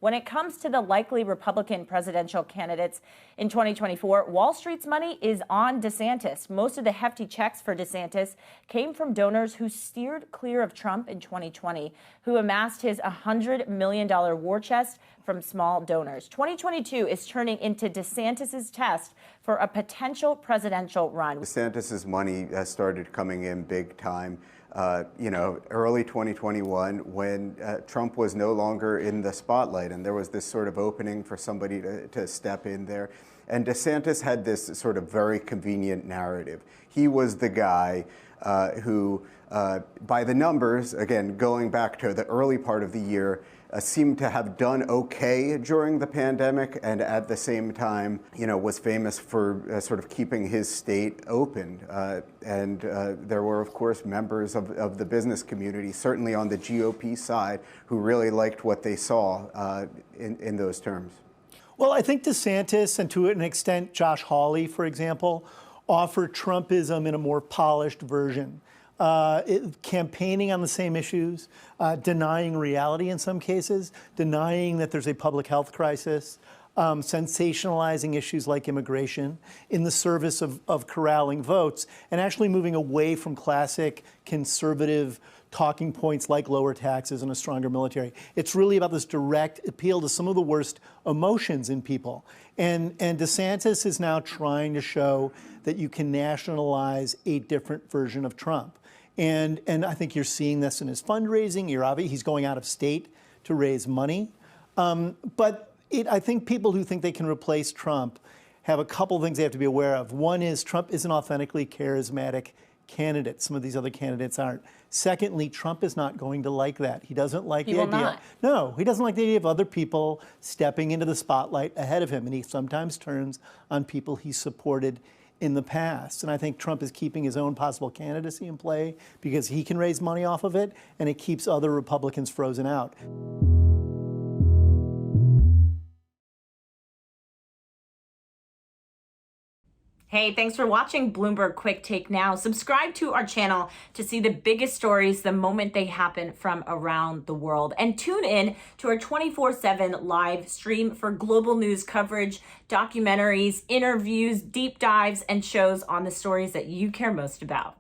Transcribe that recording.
When it comes to the likely Republican presidential candidates in 2024, Wall Street's money is on DeSantis. Most of the hefty checks for DeSantis came from donors who steered clear of Trump in 2020, who amassed his $100 million war chest from small donors. 2022 is turning into DeSantis's test for a potential presidential run. DeSantis's money has started coming in big time. Early 2021, when Trump was no longer in the spotlight, and there was this sort of opening for somebody to step in there. And DeSantis had this sort of very convenient narrative. He was the guy who, by the numbers, again, going back to the early part of the year, seemed to have done okay during the pandemic, and at the same time, was famous for sort of keeping his state open. There were, of course, members of the business community, certainly on the GOP side, who really liked what they saw in those terms. Well, I think DeSantis, and to an extent Josh Hawley, for example, offered Trumpism in a more polished version. Campaigning on the same issues, denying reality in some cases, denying that there's a public health crisis, sensationalizing issues like immigration in the service of corralling votes, and actually moving away from classic conservative talking points like lower taxes and a stronger military. It's really about this direct appeal to some of the worst emotions in people. And DeSantis is now trying to show that you can nationalize a different version of Trump. And I think you're seeing this in his fundraising. He's going out of state to raise money. But I think people who think they can replace Trump have a couple things they have to be aware of. One is Trump is an authentically charismatic candidate. Some of these other candidates aren't. Secondly, Trump is not going to like that. He doesn't like the idea. Not. No, he doesn't like the idea of other people stepping into the spotlight ahead of him. And he sometimes turns on people he supported in the past. And I think Trump is keeping his own possible candidacy in play because he can raise money off of it, and it keeps other Republicans frozen out. Hey, thanks for watching Bloomberg Quicktake Now. Subscribe to our channel to see the biggest stories the moment they happen from around the world. And tune in to our 24/7 live stream for global news coverage, documentaries, interviews, deep dives, and shows on the stories that you care most about.